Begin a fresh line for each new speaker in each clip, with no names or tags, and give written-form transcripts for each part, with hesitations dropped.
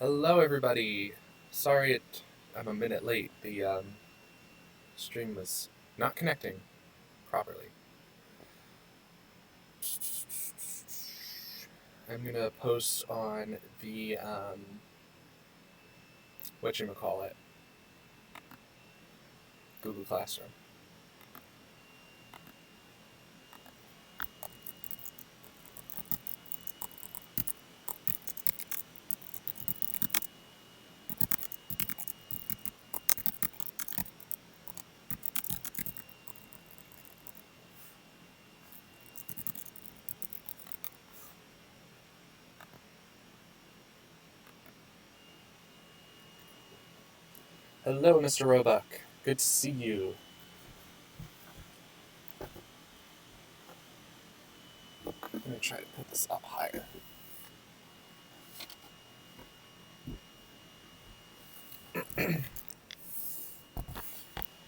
Hello, everybody. Sorry I'm a minute late. The stream was not connecting properly. I'm gonna post on the whatchamacallit, Google Classroom. Hello, Mr. Roebuck. Good to see you. I'm gonna try to put this up higher.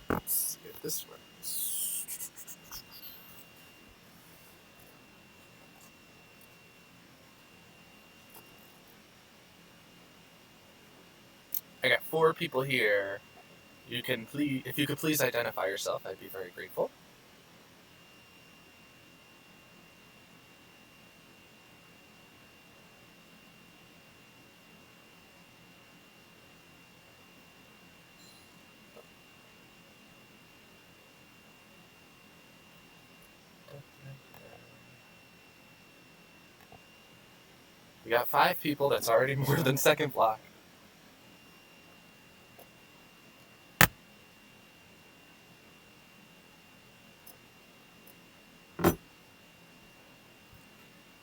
Let's see if this works. I got 4 people here. If you could please identify yourself, I'd be very grateful. We got 5 people. That's already more than second block.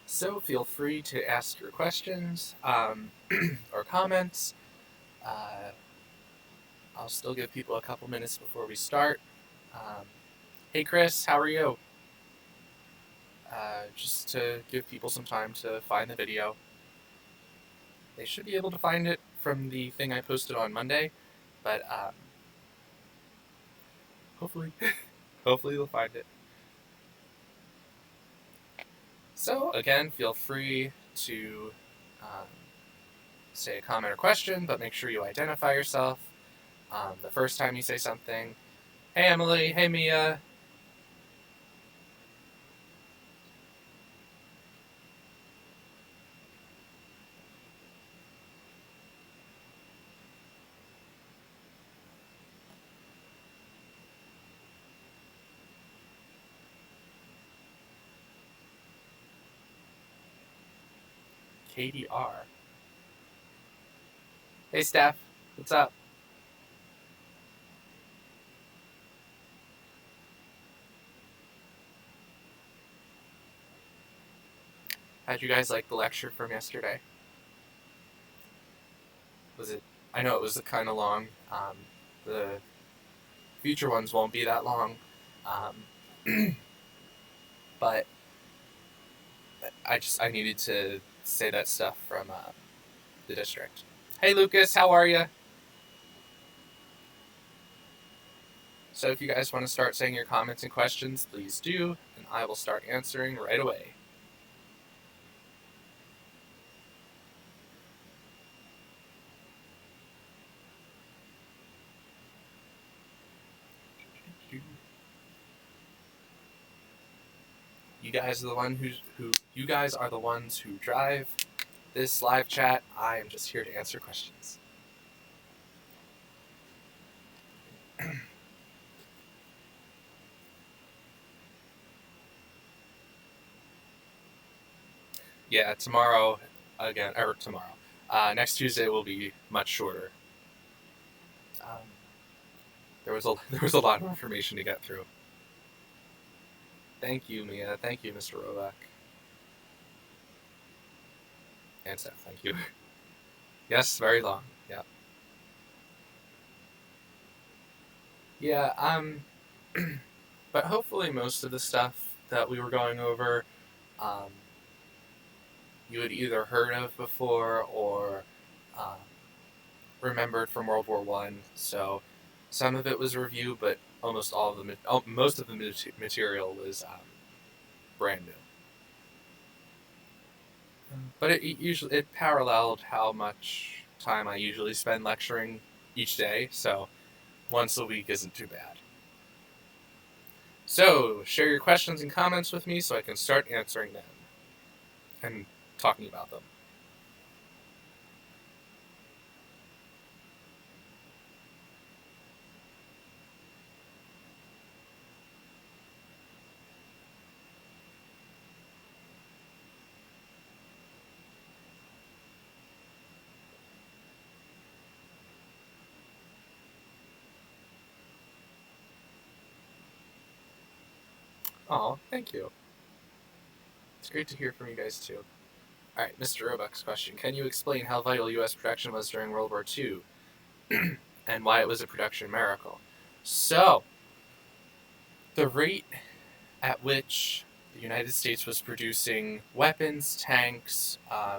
So feel free to ask your questions or comments. I'll still give people a couple minutes before we start. Hey Chris, how are you? Just to give people some time to find the video. They should be able to find it from the thing I posted on Monday, but hopefully they'll find it. So again, feel free to say a comment or question, but make sure you identify yourself the first time you say something. Hey Emily, hey Mia. KDR. Hey Steph, what's up? How'd you guys like the lecture from yesterday? Was it? I know it was kind of long. The future ones won't be that long, but I needed to say that stuff from the district. Hey Lucas, how are you? So if you guys want to start saying your comments and questions, please do, and I will start answering right away. You guys are the ones who drive this live chat. I am just here to answer questions. Yeah, tomorrow, next Tuesday will be much shorter. There was a lot of information to get through. Thank you, Mia. Thank you, Mr. Roebuck. And Steph, thank you. Yes, very long. Yeah. Yeah, but hopefully most of the stuff that we were going over, you had either heard of before or remembered from World War I. So some of it was review, but most of the material was brand new. But it paralleled how much time I usually spend lecturing each day, so once a week isn't too bad. So, share your questions and comments with me so I can start answering them and talking about them. Oh, thank you. It's great to hear from you guys too. Alright, Mr. Roebuck's question. Can you explain how vital U.S. production was during World War II and why it was a production miracle? So, the rate at which the United States was producing weapons, tanks,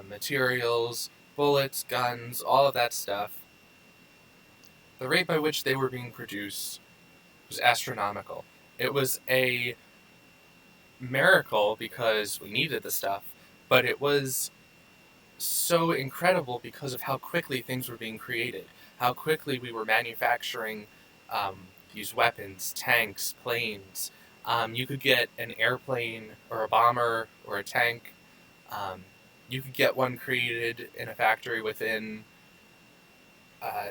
materials, bullets, guns, all of that stuff, the rate by which they were being produced was astronomical. It was a miracle because we needed the stuff, but it was so incredible because of how quickly things were being created, how quickly we were manufacturing um, these weapons, tanks, planes. You could get an airplane or a bomber or a tank. Um, you could get one created in a factory within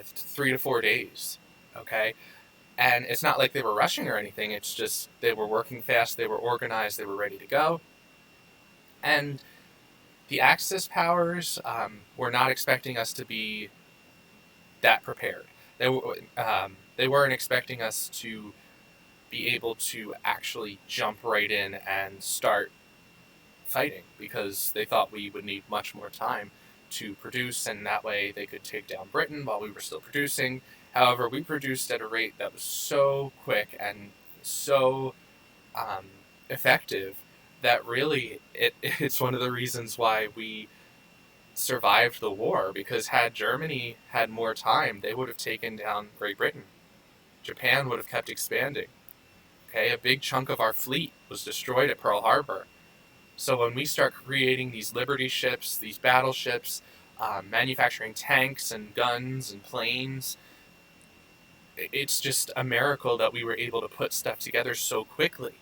3 to 4 days. Okay, and it's not like they were rushing or anything. It's just they were working fast, they were organized, they were ready to go, and the Axis powers were not expecting us to be that prepared. They weren't expecting us to be able to actually jump right in and start fighting because they thought we would need much more time to produce, and that way they could take down Britain while we were still producing. However, we produced at a rate that was so quick and so um, effective that really it's one of the reasons why we survived the war, because had Germany had more time, they would have taken down Great Britain. Japan would have kept expanding. Okay, a big chunk of our fleet was destroyed at Pearl Harbor. So when we start creating these Liberty ships, these battleships, manufacturing tanks and guns and planes, it's just a miracle that we were able to put stuff together so quickly.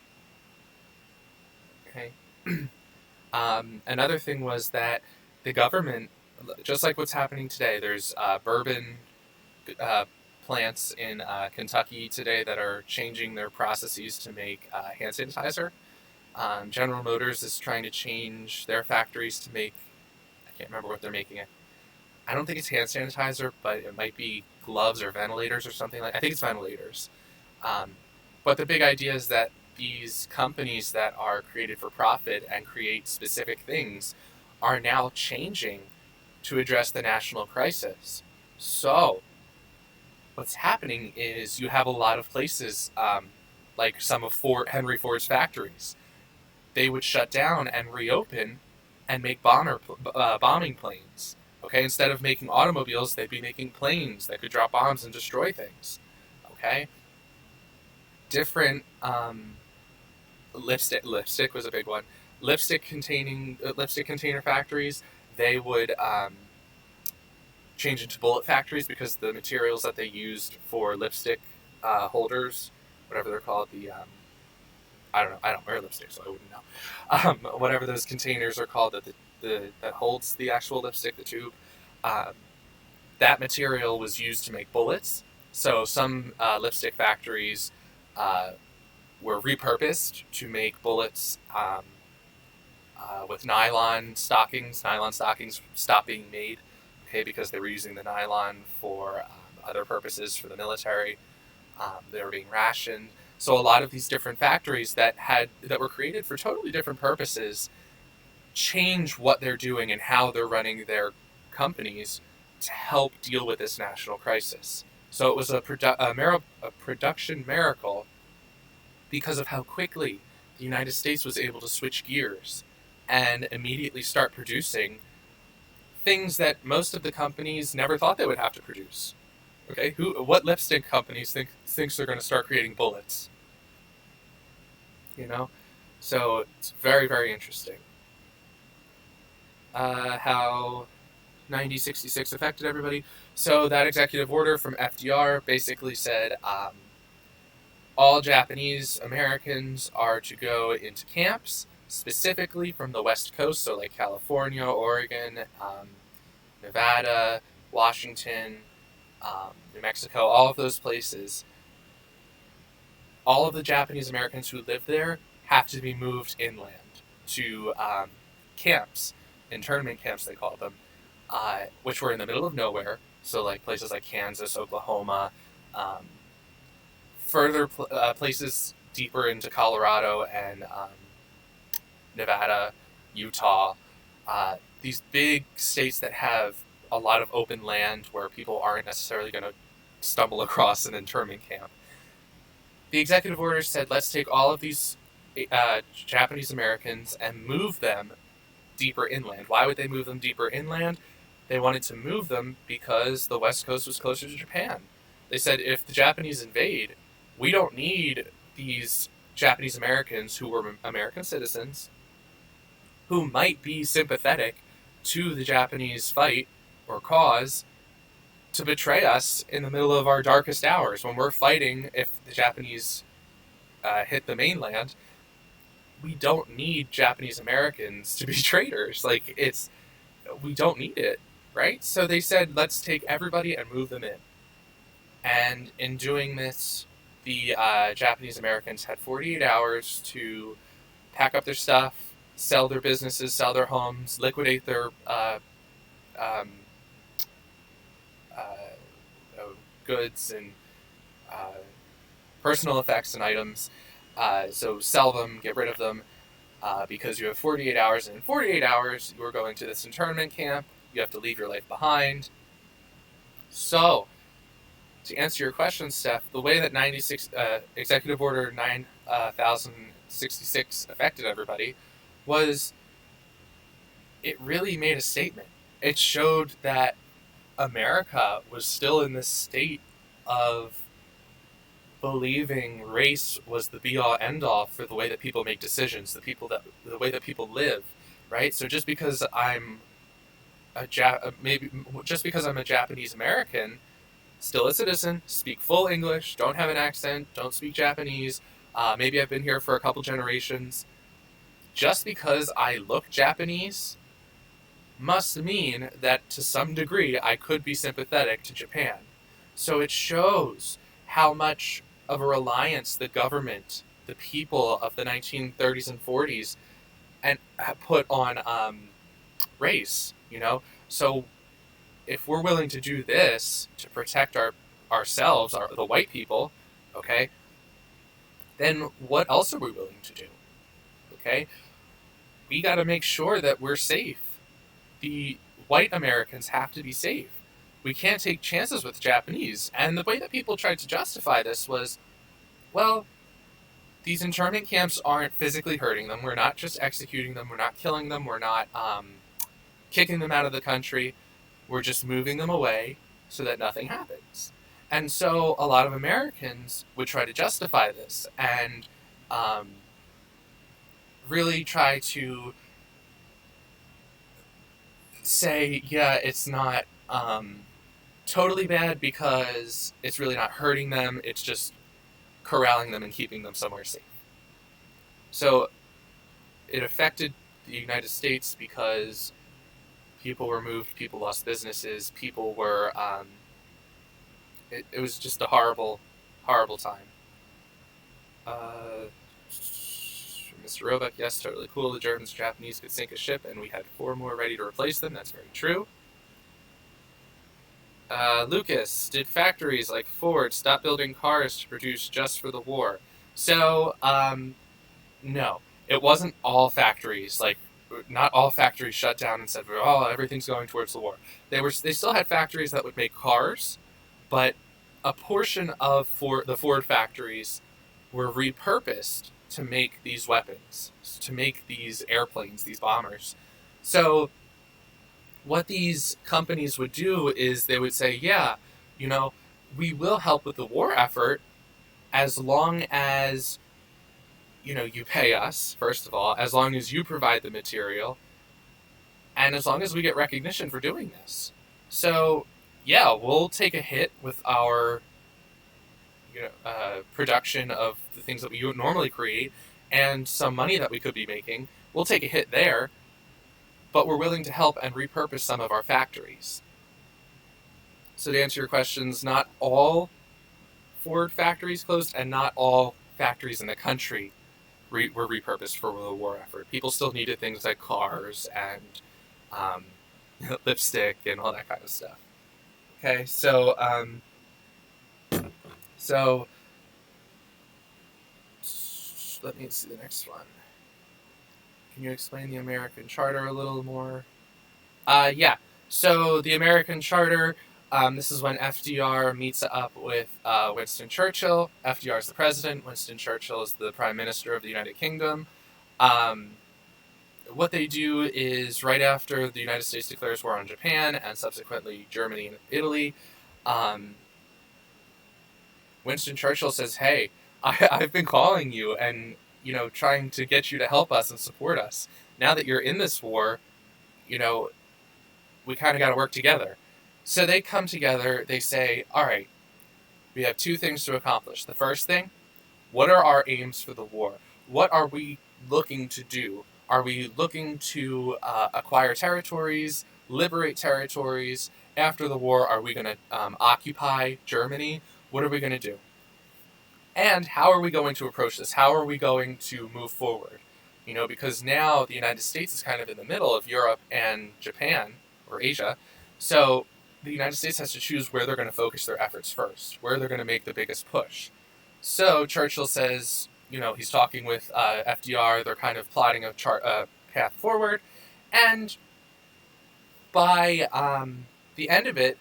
Okay. Another thing was that the government, just like what's happening today, there's bourbon uh, plants in Kentucky today that are changing their processes to make hand sanitizer. General Motors is trying to change their factories to make, I can't remember what they're making it. I don't think it's hand sanitizer, but it might be gloves or ventilators or something like. I think it's ventilators. Um, but the big idea is that these companies that are created for profit and create specific things are now changing to address the national crisis. So, what's happening is you have a lot of places, like some of Henry Ford's factories, they would shut down and reopen and make bombing planes. Okay, instead of making automobiles, they'd be making planes that could drop bombs and destroy things. Okay, different lipstick was a big one. Lipstick container factories, they would change into bullet factories because the materials that they used for lipstick holders, whatever they're called, I don't know. I don't wear lipstick, so I wouldn't know. Whatever those containers are called that holds the actual lipstick, the tube, um, that material was used to make bullets. So some lipstick factories were repurposed to make bullets with nylon stockings. Nylon stockings stopped being made, okay, because they were using the nylon for other purposes for the military. They were being rationed. So a lot of these different factories that were created for totally different purposes change what they're doing and how they're running their companies to help deal with this national crisis. So it was a production miracle because of how quickly the United States was able to switch gears and immediately start producing things that most of the companies never thought they would have to produce. Okay, what lipstick companies thinks they're going to start creating bullets? You know, so it's very, very interesting how 9066 affected everybody. So that executive order from FDR basically said all Japanese Americans are to go into camps, specifically from the West Coast, so like California, Oregon, Nevada, Washington, New Mexico, all of those places. All of the Japanese Americans who live there have to be moved inland to camps, internment camps they call them, which were in the middle of nowhere. So like places like Kansas, Oklahoma, further places deeper into Colorado and Nevada, Utah. These big states that have a lot of open land where people aren't necessarily going to stumble across an internment camp. The executive order said, let's take all of these Japanese Americans and move them deeper inland. Why would they move them deeper inland? They wanted to move them because the West Coast was closer to Japan. They said, if the Japanese invade, we don't need these Japanese Americans who were American citizens who might be sympathetic to the Japanese fight or cause to betray us in the middle of our darkest hours when we're fighting. If the Japanese hit the mainland, we don't need Japanese Americans to be traitors. Like, we don't need it, right? So they said, let's take everybody and move them in. And in doing this, the Japanese Americans had 48 hours to pack up their stuff, sell their businesses, sell their homes, liquidate their goods and personal effects and items. So sell them, get rid of them, because you have 48 hours, and in 48 hours you are going to this internment camp. You have to leave your life behind. So, to answer your question, Steph, the way that Executive Order 9066 affected everybody was it really made a statement. It showed that America was still in this state of believing race was the be-all, end-all for the way that people make decisions, the way that people live, right? So just because I'm just because I'm a Japanese American, still a citizen, speak full English, don't have an accent, don't speak Japanese, maybe I've been here for a couple generations, just because I look Japanese must mean that to some degree I could be sympathetic to Japan. So it shows how much of a reliance the government, the people of the 1930s and 40s, and put on race, So if we're willing to do this to protect ourselves, the white people, okay, then what else are we willing to do? Okay? We got to make sure that we're safe. The white Americans have to be safe. We can't take chances with the Japanese. And the way that people tried to justify this was, well, these internment camps aren't physically hurting them. We're not just executing them. We're not killing them. We're not kicking them out of the country. We're just moving them away so that nothing happens. And so a lot of Americans would try to justify this and really try to say, yeah, it's not totally bad because it's really not hurting them. It's just corralling them and keeping them somewhere safe. So it affected the United States because people were moved, people lost businesses, people were... it was just a horrible, horrible time. Mr. Roebuck, yes, totally cool. The Germans and Japanese could sink a ship, and we had 4 more ready to replace them. That's very true. Lucas, did factories like Ford stop building cars to produce just for the war? So, no. It wasn't all factories. Like, not all factories shut down and said, oh, everything's going towards the war. They still had factories that would make cars, but a portion of the Ford factories were repurposed to make these weapons, to make these airplanes, these bombers. So what these companies would do is they would say, yeah, we will help with the war effort as long as, you pay us, first of all, as long as you provide the material, and as long as we get recognition for doing this. So, yeah, we'll take a hit with our production of the things that we normally create and some money that we could be making. We'll take a hit there, but we're willing to help and repurpose some of our factories. So to answer your questions, not all Ford factories closed and not all factories in the country were repurposed for the war effort. People still needed things like cars and um, lipstick and all that kind of stuff. Okay, so let me see the next one. Can you explain the American Charter a little more? Yeah. So the American Charter, this is when FDR meets up with Winston Churchill. FDR is the president. Winston Churchill is the prime minister of the United Kingdom. What they do is right after the United States declares war on Japan and subsequently Germany and Italy, Winston Churchill says, "Hey, I've been calling you and trying to get you to help us and support us. Now that you're in this war, we kind of got to work together." So they come together. They say, "All right, we have two things to accomplish. The first thing, what are our aims for the war? What are we looking to do? Are we looking to acquire territories, liberate territories? After the war, are we going to occupy Germany? What are we going to do? And how are we going to approach this? How are we going to move forward? Because now the United States is kind of in the middle of Europe and Japan, or Asia. So the United States has to choose where they're going to focus their efforts first, where they're going to make the biggest push. So Churchill says, he's talking with FDR. They're kind of plotting a path forward. And by the end of it,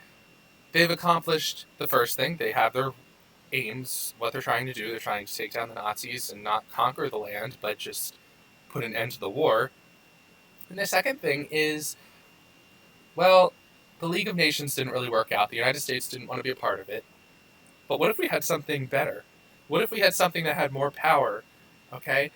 they've accomplished the first thing. They have their aims, what they're trying to do. They're trying to take down the Nazis and not conquer the land, but just put an end to the war. And the second thing is, well, the League of Nations didn't really work out. The United States didn't want to be a part of it. But what if we had something better? What if we had something that had more power? Okay?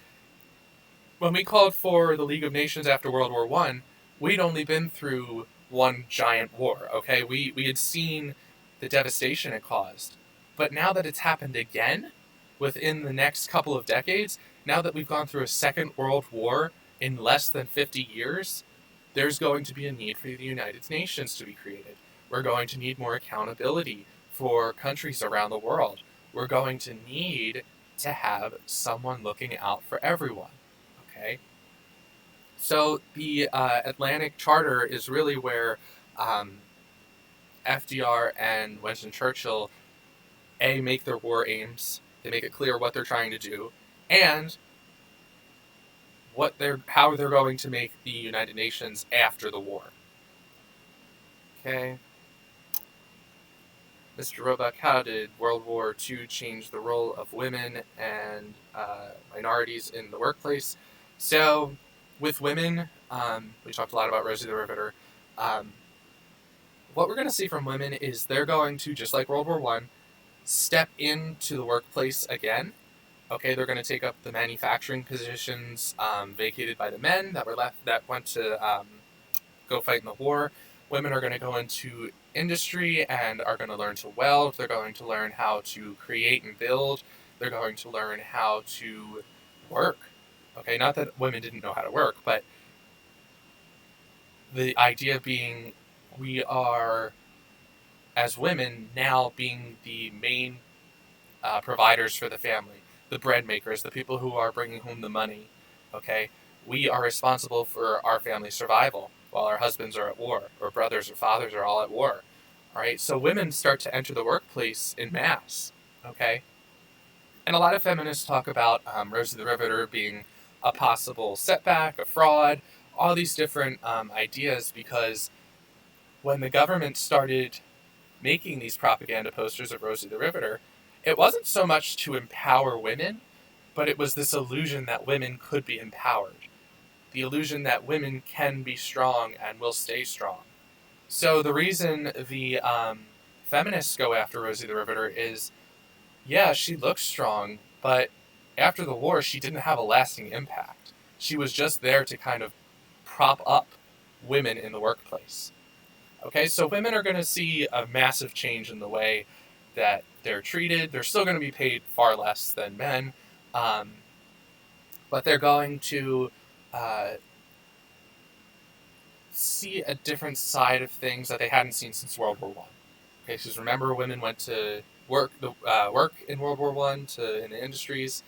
When we called for the League of Nations after World War I, we'd only been through one giant war, okay? We had seen the devastation it caused. But now that it's happened again, within the next couple of decades, now that we've gone through a second world war in less than 50 years, there's going to be a need for the United Nations to be created. We're going to need more accountability for countries around the world. We're going to need to have someone looking out for everyone, okay? So the Atlantic Charter is really where FDR and Winston Churchill, make their war aims, they make it clear what they're trying to do, and how they're going to make the United Nations after the war. Okay. Mr. Roebuck, how did World War II change the role of women and minorities in the workplace? So, with women, we talked a lot about Rosie the Riveter. What we're going to see from women is they're going to, just like World War I, step into the workplace again. Okay, they're going to take up the manufacturing positions vacated by the men that went to go fight in the war. Women are going to go into industry and are going to learn to weld. They're going to learn how to create and build. They're going to learn how to work. Okay, not that women didn't know how to work, but the idea being we are, as women, now being the main providers for the family, the bread makers, the people who are bringing home the money. Okay, we are responsible for our family's survival while our husbands are at war, or brothers or fathers are all at war. All right, so women start to enter the workplace in mass. Okay, and a lot of feminists talk about Rosie the Riveter being a possible setback, a fraud, all these different ideas, because when the government started making these propaganda posters of Rosie the Riveter, it wasn't so much to empower women, but it was this illusion that women could be empowered. The illusion that women can be strong and will stay strong. So the reason the feminists go after Rosie the Riveter is, yeah, she looks strong, but after the war, she didn't have a lasting impact. She was just there to kind of prop up women in the workplace. Okay, so women are going to see a massive change in the way that they're treated. They're still going to be paid far less than men, um, but they're going to uh, see a different side of things that they hadn't seen since World War One. Okay, because remember, women went to work in World War One in the industries.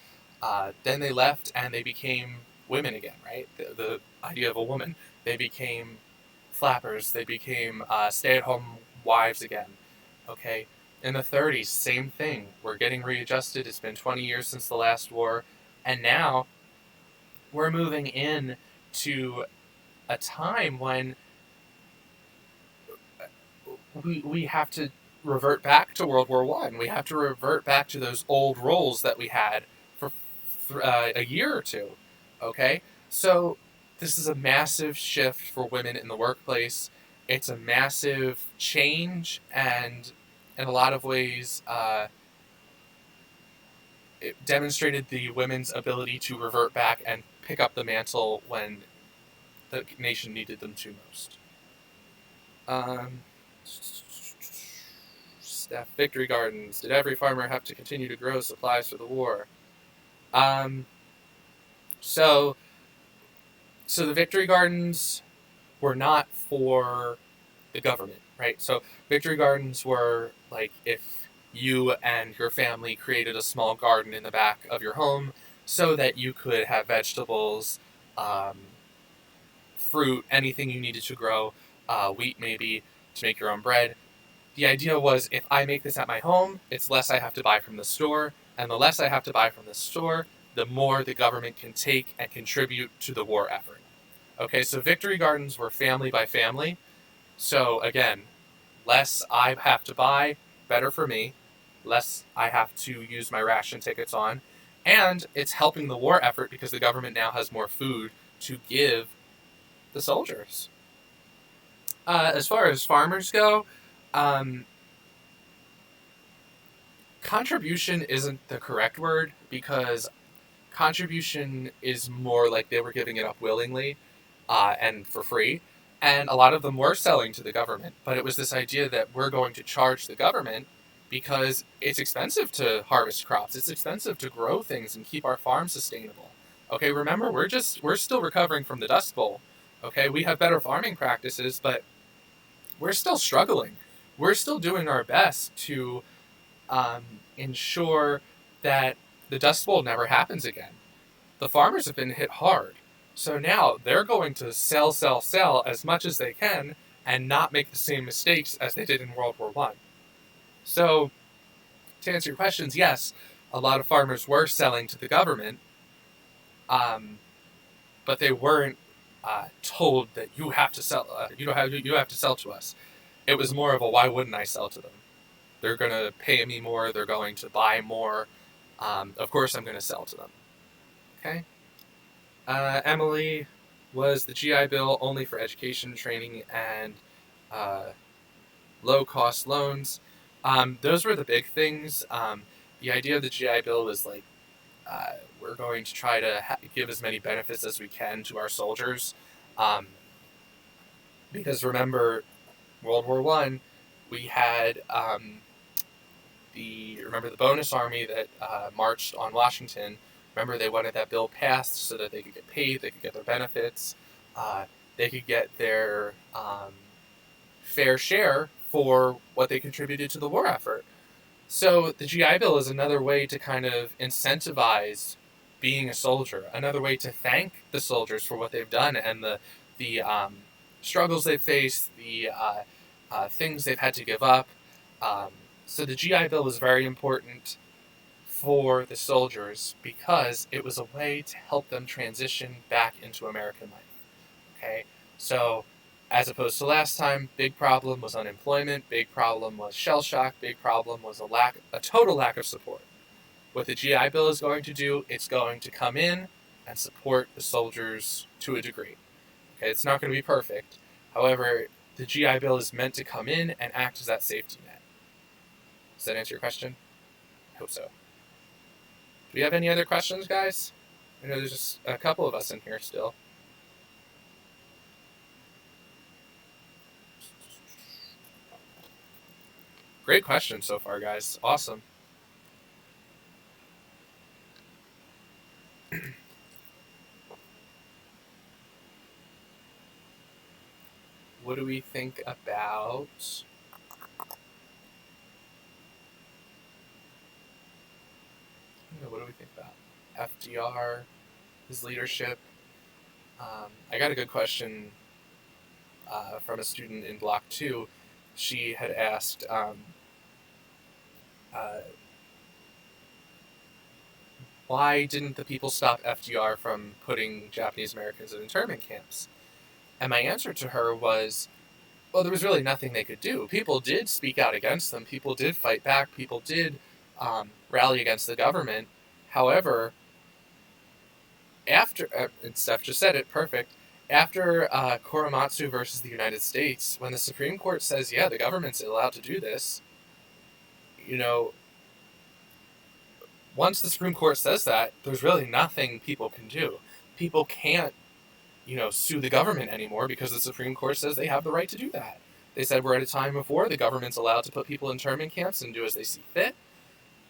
Then they left and they became women again. Right, the idea of a woman. They became flappers. They became stay-at-home wives again. Okay, in the 30s, same thing. We're getting readjusted. It's been 20 years since the last war, and now we're moving in to a time when we have to revert back to World War One. We have to revert back to those old roles that we had for a year or two. Okay, so this is a massive shift for women in the workplace. It's a massive change, and in a lot of ways, it demonstrated the women's ability to revert back and pick up the mantle when the nation needed them to most. Staff victory gardens. Did every farmer have to continue to grow supplies for the war? Um, so, so the victory gardens were not for the government, right? So victory gardens were like if you and your family created a small garden in the back of your home so that you could have vegetables, um, fruit, anything you needed to grow, wheat maybe, to make your own bread. The idea was if I make this at my home, it's less I have to buy from the store, and the less I have to buy from the store, the more the government can take and contribute to the war effort. Okay, so victory gardens were family by family. So again, less I have to buy, better for me, less I have to use my ration tickets on, and it's helping the war effort because the government now has more food to give the soldiers. As far as farmers go, um, contribution isn't the correct word because contribution is more like they were giving it up willingly and for free. And a lot of them were selling to the government, but it was this idea that we're going to charge the government because it's expensive to harvest crops. It's expensive to grow things and keep our farms sustainable. Okay, remember, we're still recovering from the Dust Bowl. Okay, we have better farming practices, but we're still struggling. We're still doing our best to ensure that the Dust Bowl never happens again. The farmers have been hit hard. So now they're going to sell as much as they can and not make the same mistakes as they did in World War One. So, to answer your questions, yes, a lot of farmers were selling to the government, um, but they weren't told that you have to sell. You have to sell to us. It was more of a why wouldn't I sell to them? They're going to pay me more. They're going to buy more. Of course, I'm going to sell to them. Okay. Emily, was the GI Bill only for education, training, and uh, low-cost loans? Those were the big things. The idea of the GI Bill was like, we're going to try to give as many benefits as we can to our soldiers. Um, because remember, World War One, we had remember the bonus army that marched on Washington. Remember, they wanted that bill passed so that they could get paid, they could get their benefits, uh, they could get their fair share for what they contributed to the war effort. So the GI Bill is another way to kind of incentivize being a soldier, another way to thank the soldiers for what they've done and the struggles they've faced, the things they've had to give up. Um, so the GI Bill was very important for the soldiers because it was a way to help them transition back into American life. Okay, so as opposed to last time, big problem was unemployment, big problem was shell shock, big problem was a total lack of support. What the GI Bill is going to do, it's going to come in and support the soldiers to a degree. Okay, it's not going to be perfect. However, the GI Bill is meant to come in and act as that safety net. Does that answer your question? I hope so. Do we have any other questions, guys? I know there's just a couple of us in here still. Great question so far, guys. Awesome. What do we think about... what do we think about FDR, his leadership? I got a good question from a student in Block 2. She had asked, uh, why didn't the people stop FDR from putting Japanese Americans in internment camps? And my answer to her was, well, there was really nothing they could do. People did speak out against them. People did fight back. People did rally against the government. However, after, and Steph just said it, perfect, after Korematsu versus the United States, when the Supreme Court says, yeah, the government's allowed to do this, you know, once the Supreme Court says that, there's really nothing people can do. People can't, sue the government anymore because the Supreme Court says they have the right to do that. They said we're at a time of war, the government's allowed to put people in internment camps and do as they see fit.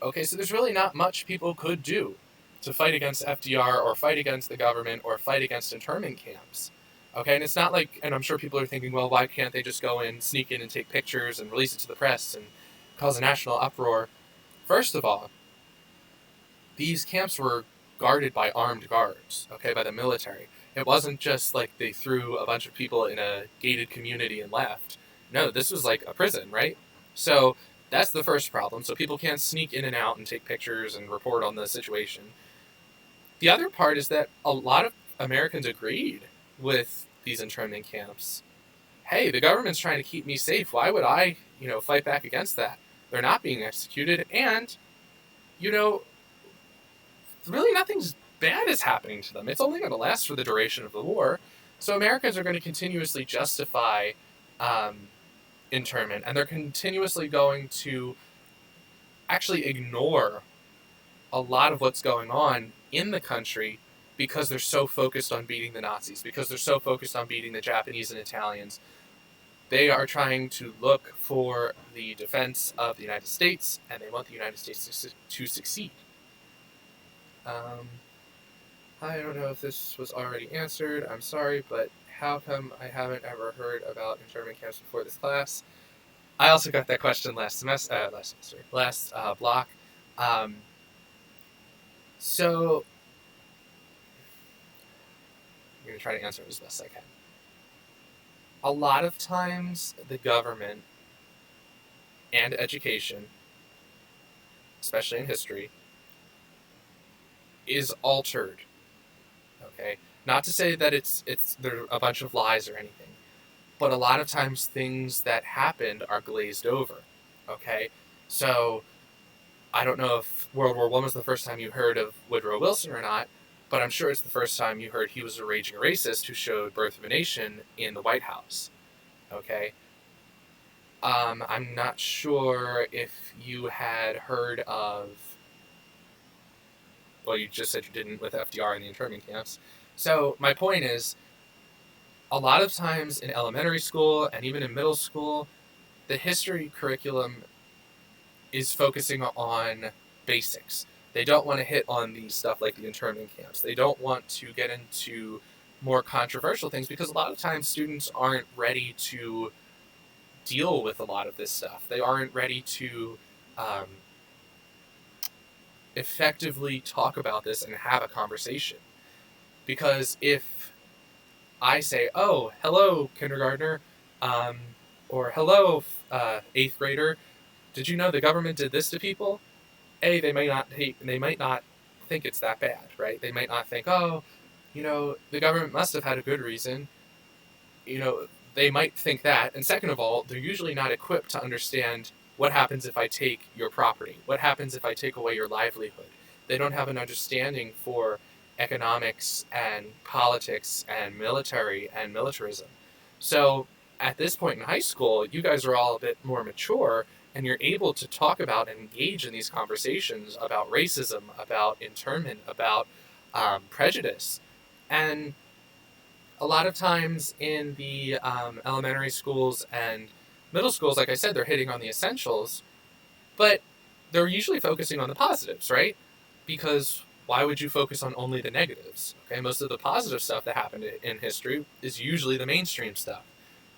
Okay, so there's really not much people could do to fight against FDR or fight against the government or fight against internment camps. Okay, and it's not like, and I'm sure people are thinking, well, why can't they just go in, sneak in and take pictures and release it to the press and cause a national uproar? First of all, these camps were guarded by armed guards, okay, by the military. It wasn't just like they threw a bunch of people in a gated community and left. No, this was like a prison, right? So that's the first problem. So people can't sneak in and out and take pictures and report on the situation. The other part is that a lot of Americans agreed with these internment camps. Hey, the government's trying to keep me safe. Why would I, fight back against that? They're not being executed, and, really nothing's bad is happening to them. It's only going to last for the duration of the war. So Americans are going to continuously justify internment, and they're continuously going to actually ignore a lot of what's going on in the country because they're so focused on beating the Nazis, because they're so focused on beating the Japanese and Italians. They are trying to look for the defense of the United States, and they want the United States to succeed. I don't know if this was already answered. I'm sorry, but how come I haven't ever heard about internment camps before this class? I also got that question last block. So I'm going to try to answer it as best I can. A lot of times, the government and education, especially in history, is altered. Okay, not to say that it's there a bunch of lies or anything, but a lot of times things that happened are glazed over. Okay, so I don't know if World War I was the first time you heard of Woodrow Wilson or not, but I'm sure it's the first time you heard he was a raging racist who showed Birth of a Nation in the White House. Okay, I'm not sure if you had heard of. Well, you just said you didn't with FDR in the internment camps. So my point is, a lot of times in elementary school and even in middle school, the history curriculum is focusing on basics. They don't want to hit on the stuff like the internment camps. They don't want to get into more controversial things because a lot of times students aren't ready to deal with a lot of this stuff. They aren't ready to effectively talk about this and have a conversation. Because if I say, oh, hello, kindergartner, or hello, 8th grader, did you know the government did this to people? They might not think it's that bad, right? They might not think, oh, the government must have had a good reason. They might think that. And second of all, they're usually not equipped to understand what happens if I take your property? What happens if I take away your livelihood? They don't have an understanding for economics and politics and military and militarism. So at this point in high school, you guys are all a bit more mature and you're able to talk about and engage in these conversations about racism, about internment, about prejudice. And a lot of times in the elementary schools and Middle schools, like I said, they're hitting on the essentials, but they're usually focusing on the positives, right? Because why would you focus on only the negatives? Okay, most of the positive stuff that happened in history is usually the mainstream stuff.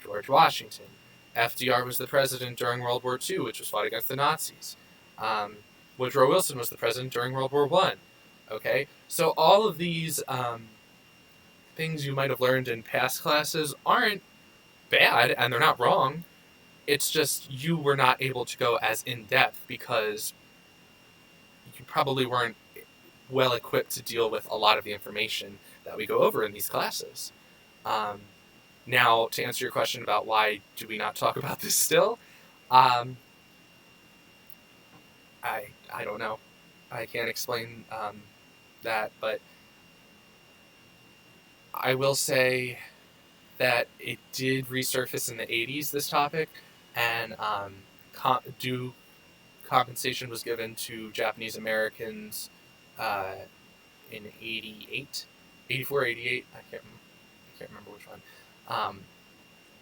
George Washington, FDR was the president during World War II, which was fought against the Nazis. Um, Woodrow Wilson was the president during World War One. Okay, so all of these things you might have learned in past classes aren't bad, and they're not wrong. It's just you were not able to go as in depth because you probably weren't well equipped to deal with a lot of the information that we go over in these classes. Um, Now, to answer your question about why do we not talk about this still, um, I don't know. I can't explain that, but I will say that it did resurface in the 80s, this topic, and due compensation was given to Japanese Americans uh, in 88, 84, 88. I can't remember which one. Um,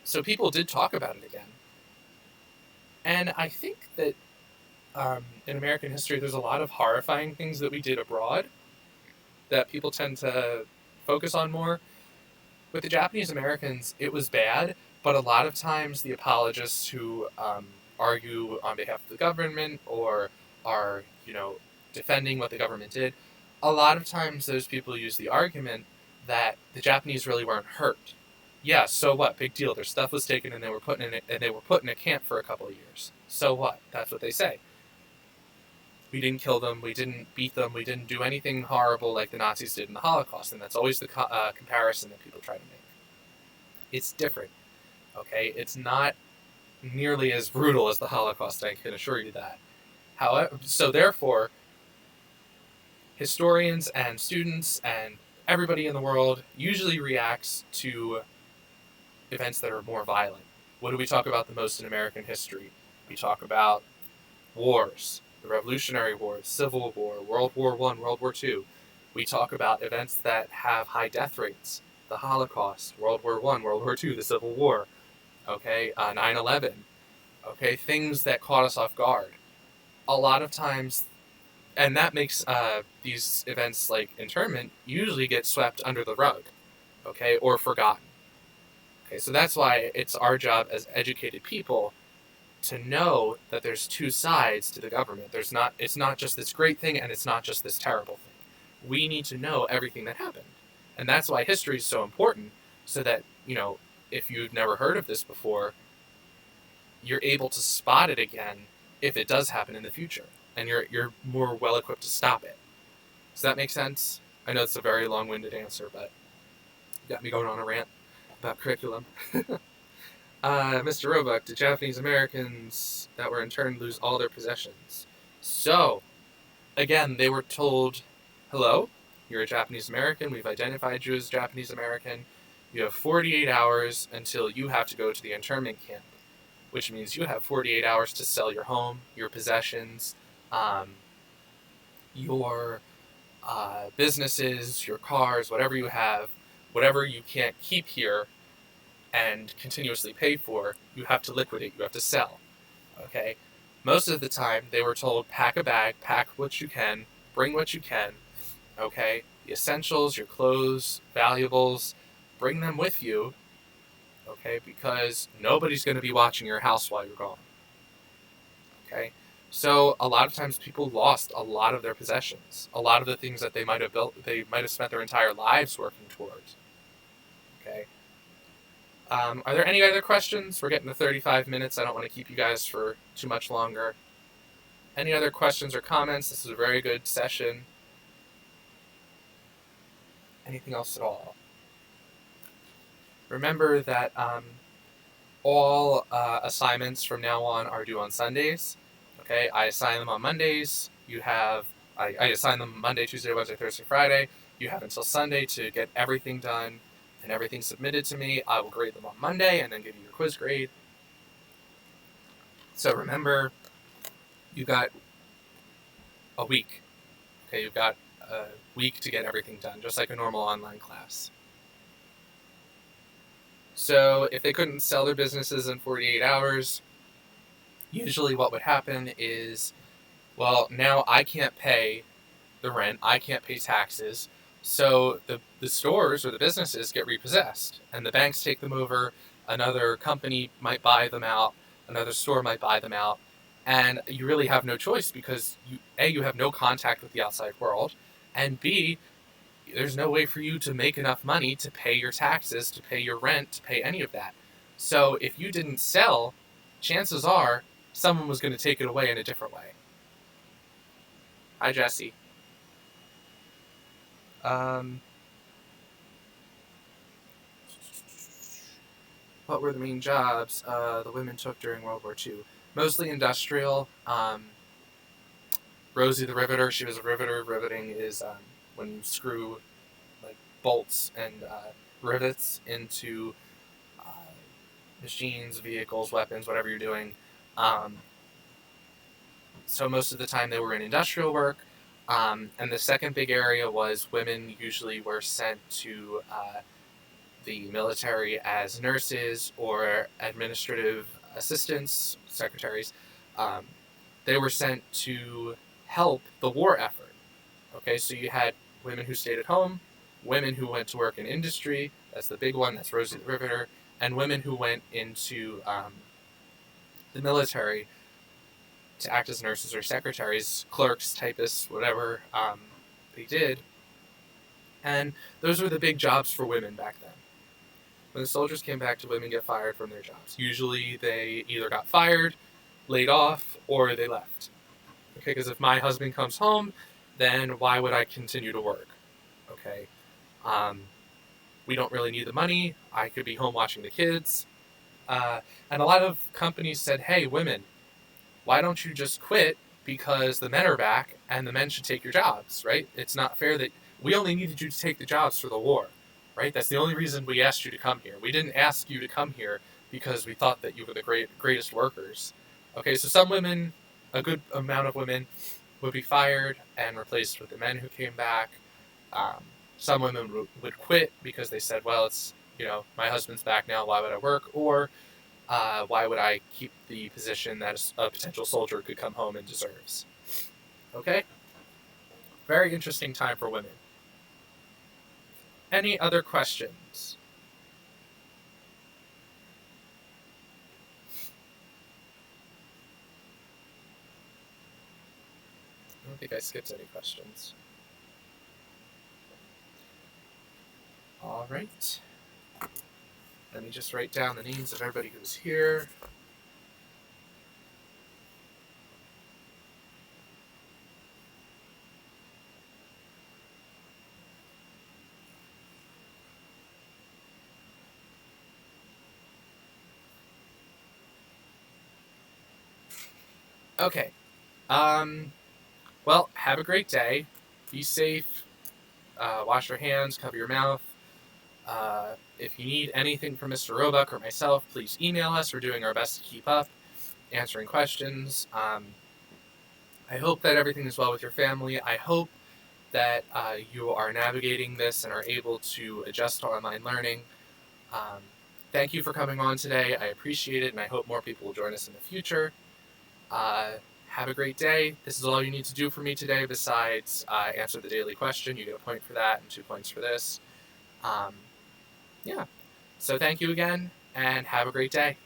so people did talk about it again. And I think that in American history, there's a lot of horrifying things that we did abroad that people tend to focus on more. With the Japanese Americans, it was bad, but a lot of times the apologists who argue on behalf of the government or are, defending what the government did, a lot of times those people use the argument that the Japanese really weren't hurt. Yeah, so what? Big deal. Their stuff was taken and they were put in a camp for a couple of years. So what? That's what they say. We didn't kill them. We didn't beat them. We didn't do anything horrible like the Nazis did in the Holocaust, and that's always the comparison that people try to make. It's different, okay? It's not nearly as brutal as the Holocaust. I can assure you that. However, so therefore, historians and students and everybody in the world usually reacts to events that are more violent. What do we talk about the most in American history? We talk about wars, the Revolutionary War, Civil War, World War I, World War II. We talk about events that have high death rates, the Holocaust, World War I, World War II, the Civil War, okay, 9/11, okay, things that caught us off guard. A lot of times, and that makes these events like internment usually get swept under the rug, okay, or forgotten. Okay, so that's why it's our job as educated people to know that there's two sides to the government. It's not just this great thing and it's not just this terrible thing. We need to know everything that happened. And that's why history is so important, so that, if you've never heard of this before, you're able to spot it again if it does happen in the future. And you're more well equipped to stop it. Does that make sense? I know it's a very long-winded answer, but you got me going on a rant about curriculum. Mr. Roebuck, did Japanese Americans that were interned lose all their possessions? So, again, they were told, hello, you're a Japanese American, we've identified you as Japanese American, you have 48 hours until you have to go to the internment camp, which means you have 48 hours to sell your home, your possessions, your businesses, your cars, whatever you have, whatever you can't keep here and continuously pay for, you have to liquidate, you have to sell, okay? Most of the time, they were told, pack a bag, pack what you can, bring what you can, okay? The essentials, your clothes, valuables, bring them with you, okay? Because nobody's going to be watching your house while you're gone, okay? So a lot of times people lost a lot of their possessions, a lot of the things that they might have built, they might have spent their entire lives working towards, okay? Are there any other questions? We're getting to 35 minutes. I don't want to keep you guys for too much longer. Any other questions or comments? This is a very good session. Anything else at all? Remember that all assignments from now on are due on Sundays. Okay, I assign them on Mondays. I assign them Monday, Tuesday, Wednesday, Thursday, Friday. You have until Sunday to get everything done and everything submitted to me. I will grade them on Monday and then give you your quiz grade. So remember, you got a week. Okay, you've got a week to get everything done, just like a normal online class. So if they couldn't sell their businesses in 48 hours, usually what would happen is, well, now I can't pay the rent, I can't pay taxes, so the stores or the businesses get repossessed, and the banks take them over, another company might buy them out, another store might buy them out, and you really have no choice because you have no contact with the outside world, and B, there's no way for you to make enough money to pay your taxes, to pay your rent, to pay any of that. So if you didn't sell, chances are someone was going to take it away in a different way. Hi, Jesse. Um, what were the main jobs the women took during World War II? Mostly industrial. Rosie the Riveter, she was a riveter. Riveting is when you screw like bolts and rivets into machines, vehicles, weapons, whatever you're doing. Um, so most of the time they were in industrial work. And the second big area was women usually were sent to the military as nurses or administrative assistants, secretaries. Um, they were sent to help the war effort. Okay, so you had women who stayed at home, women who went to work in industry. That's the big one. That's Rosie the Riveter, and women who went into the military to act as nurses or secretaries, clerks, typists, whatever they did. And those were the big jobs for women back then. When the soldiers came back, did women get fired from their jobs? Usually they either got fired, laid off, or they left. Okay, because if my husband comes home, then why would I continue to work? Okay, we don't really need the money. I could be home watching the kids. And a lot of companies said, hey, women, why don't you just quit because the men are back and the men should take your jobs, right? It's not fair that we only needed you to take the jobs for the war, right? That's the only reason we asked you to come here. We didn't ask you to come here because we thought that you were the greatest workers. Okay, so some women, a good amount of women, would be fired and replaced with the men who came back. Some women would quit because they said, well, it's, my husband's back now, why would I work? Or why would I keep the position that a potential soldier could come home and deserves? Okay? Very interesting time for women. Any other questions? I don't think I skipped any questions. All right. Let me just write down the names of everybody who's here. Okay. Well, have a great day. Be safe. Wash your hands. Cover your mouth. If you need anything from Mr. Roebuck or myself, please email us. We're doing our best to keep up, answering questions. I hope that everything is well with your family. I hope that you are navigating this and are able to adjust to online learning. Thank you for coming on today. I appreciate it, and I hope more people will join us in the future. Have a great day. This is all you need to do for me today besides answer the daily question. You get a point for that and 2 points for this. Yeah. So thank you again, and have a great day.